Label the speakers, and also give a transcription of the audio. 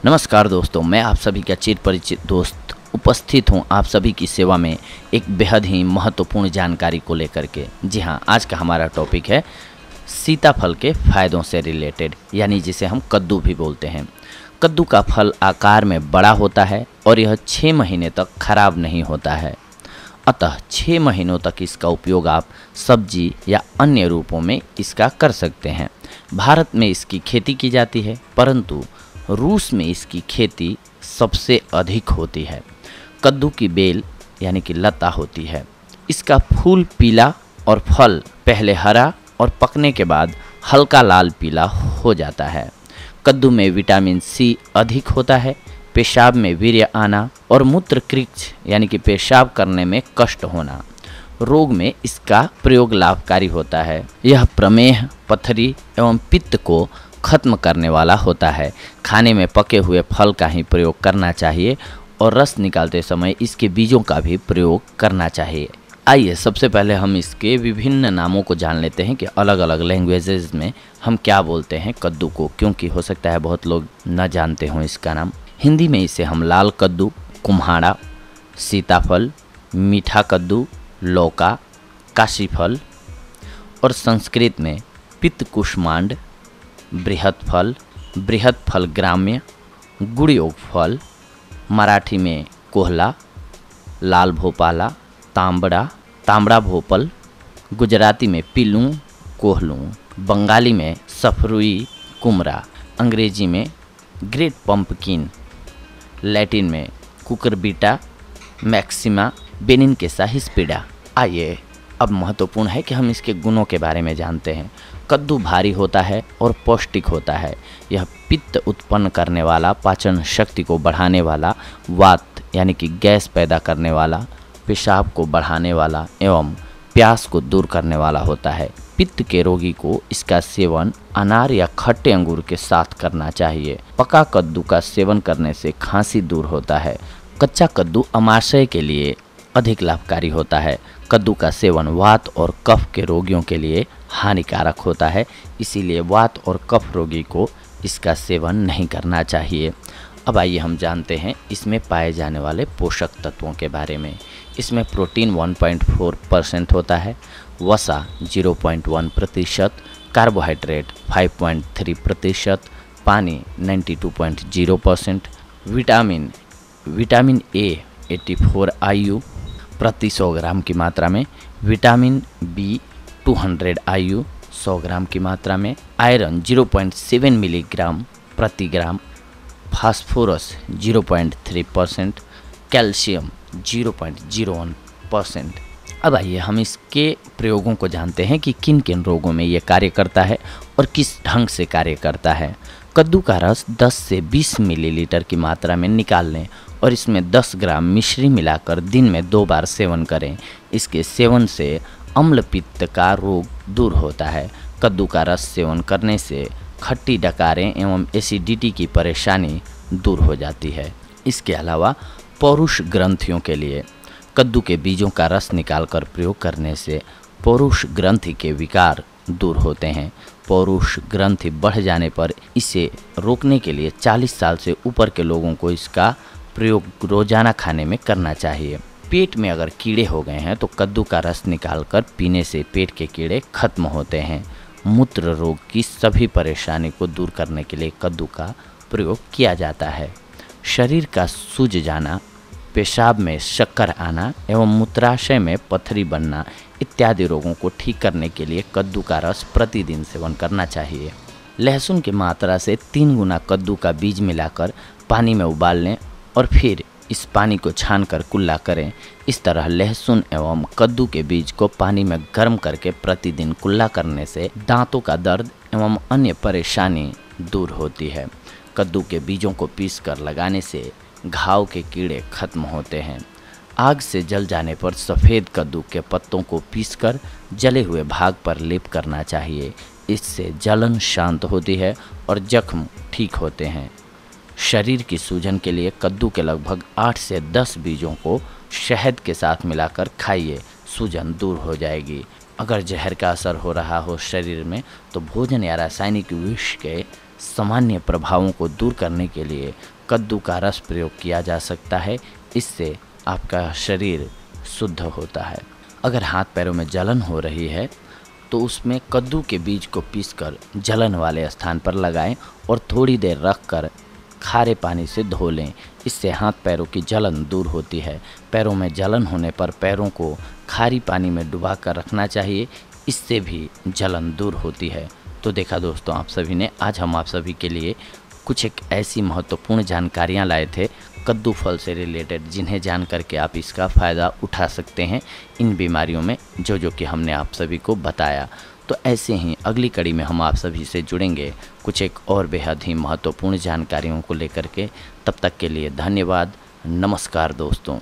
Speaker 1: नमस्कार दोस्तों, मैं आप सभी का चिर परिचित दोस्त उपस्थित हूं आप सभी की सेवा में एक बेहद ही महत्वपूर्ण जानकारी को लेकर के। जी हां, आज का हमारा टॉपिक है सीताफल के फायदों से रिलेटेड, यानी जिसे हम कद्दू भी बोलते हैं। कद्दू का फल आकार में बड़ा होता है और यह 6 महीने तक खराब नहीं होता है। अतः 6 महीनों तक इसका उपयोग आप सब्जी या अन्य रूपों में इसका कर सकते हैं। भारत में इसकी खेती की जाती है, परंतु रूस में इसकी खेती सबसे अधिक होती है। कद्दू की बेल यानी कि लता होती है। इसका फूल पीला और फल पहले हरा और पकने के बाद हल्का लाल पीला हो जाता है। कद्दू में विटामिन सी अधिक होता है। पेशाब में वीर्य आना और मूत्रकृच्छ यानी कि पेशाब करने में कष्ट होना रोग में इसका प्रयोग लाभकारी होता है। यह प्रमेह, पथरी एवं पित्त को खत्म करने वाला होता है। खाने में पके हुए फल का ही प्रयोग करना चाहिए और रस निकालते समय इसके बीजों का भी प्रयोग करना चाहिए। आइए सबसे पहले हम इसके विभिन्न नामों को जान लेते हैं कि अलग अलग लैंग्वेजेस में हम क्या बोलते हैं कद्दू को, क्योंकि हो सकता है बहुत लोग न जानते हों इसका नाम। हिंदी में इसे हम लाल कद्दू, कुम्हाड़ा, सीताफल, मीठा कद्दू, लौका, काशीफल और संस्कृत में पित्तकुष्मांड, बृहत फल ग्राम्य, गुड़योग फल, मराठी में कोहला, लाल भोपाला, तांबड़ा भोपल, गुजराती में पिलू, कोहलू, बंगाली में सफरुई कुमरा, अंग्रेजी में ग्रेट पंपकिन, लैटिन में कुकुरबिटा मैक्सिमा, बेनिन के हिस्पिडा। आइए अब महत्वपूर्ण है कि हम इसके गुणों के बारे में जानते हैं। कद्दू भारी होता है और पौष्टिक होता है। यह पित्त उत्पन्न करने वाला, पाचन शक्ति को बढ़ाने वाला, वात यानी कि गैस पैदा करने वाला, पेशाब को बढ़ाने वाला एवं प्यास को दूर करने वाला होता है। पित्त के रोगी को इसका सेवन अनार या खट्टे अंगूर के साथ करना चाहिए। पका कद्दू का सेवन करने से खांसी दूर होता है। कच्चा कद्दू अमाशय के लिए अधिक लाभकारी होता है। कद्दू का सेवन वात और कफ के रोगियों के लिए हानिकारक होता है, इसीलिए वात और कफ रोगी को इसका सेवन नहीं करना चाहिए। अब आइए हम जानते हैं इसमें पाए जाने वाले पोषक तत्वों के बारे में। इसमें प्रोटीन 1.4% होता है, वसा 0.1%, कार्बोहाइड्रेट 5.3%, पानी 92.0%, विटामिन ए 84 IU प्रति 100 ग्राम की मात्रा में, विटामिन बी 200 IU 100 ग्राम की मात्रा में, आयरन 0.7 मिलीग्राम प्रति ग्राम, फास्फोरस 0.3%, कैल्शियम 0.01%। अब आइए हम इसके प्रयोगों को जानते हैं कि किन किन रोगों में ये कार्य करता है और किस ढंग से कार्य करता है। कद्दू का रस 10 से 20 मिलीलीटर की मात्रा में निकाल लें और इसमें 10 ग्राम मिश्री मिलाकर दिन में 2 बार सेवन करें। इसके सेवन से अम्ल पित्त का रोग दूर होता है। कद्दू का रस सेवन करने से खट्टी डकारें एवं एसिडिटी की परेशानी दूर हो जाती है। इसके अलावा पौरुष ग्रंथियों के लिए कद्दू के बीजों का रस निकालकर प्रयोग करने से पौरुष ग्रंथि के विकार दूर होते हैं। पौरुष ग्रंथि बढ़ जाने पर इसे रोकने के लिए 40 साल से ऊपर के लोगों को इसका प्रयोग रोजाना खाने में करना चाहिए। पेट में अगर कीड़े हो गए हैं तो कद्दू का रस निकालकर पीने से पेट के कीड़े खत्म होते हैं। मूत्र रोग की सभी परेशानी को दूर करने के लिए कद्दू का प्रयोग किया जाता है। शरीर का सूज जाना, पेशाब में शक्कर आना एवं मूत्राशय में पथरी बनना इत्यादि रोगों को ठीक करने के लिए कद्दू का रस प्रतिदिन सेवन करना चाहिए। लहसुन की मात्रा से 3 गुना कद्दू का बीज मिलाकर पानी में उबाल लें और फिर इस पानी को छानकर कुल्ला करें। इस तरह लहसुन एवं कद्दू के बीज को पानी में गर्म करके प्रतिदिन कुल्ला करने से दांतों का दर्द एवं अन्य परेशानी दूर होती है। कद्दू के बीजों को पीसकर लगाने से घाव के कीड़े खत्म होते हैं। आग से जल जाने पर सफ़ेद कद्दू के पत्तों को पीसकर जले हुए भाग पर लेप करना चाहिए। इससे जलन शांत होती है और जख्म ठीक होते हैं। शरीर की सूजन के लिए कद्दू के लगभग 8 से 10 बीजों को शहद के साथ मिलाकर खाइए, सूजन दूर हो जाएगी। अगर जहर का असर हो रहा हो शरीर में तो भोजन या रासायनिक विष के सामान्य प्रभावों को दूर करने के लिए कद्दू का रस प्रयोग किया जा सकता है। इससे आपका शरीर शुद्ध होता है। अगर हाथ पैरों में जलन हो रही है तो उसमें कद्दू के बीज को पीसकर जलन वाले स्थान पर लगाएं और थोड़ी देर रखकर खारे पानी से धो लें। इससे हाथ पैरों की जलन दूर होती है। पैरों में जलन होने पर पैरों को खारी पानी में डुबा कर रखना चाहिए, इससे भी जलन दूर होती है। तो देखा दोस्तों आप सभी ने, आज हम आप सभी के लिए कुछ एक ऐसी महत्वपूर्ण जानकारियाँ लाए थे कद्दू फल से रिलेटेड, जिन्हें जान करके आप इसका फ़ायदा उठा सकते हैं इन बीमारियों में, जो कि हमने आप सभी को बताया। तो ऐसे ही अगली कड़ी में हम आप सभी से जुड़ेंगे कुछ एक और बेहद ही महत्वपूर्ण जानकारियों को लेकर के। तब तक के लिए धन्यवाद। नमस्कार दोस्तों।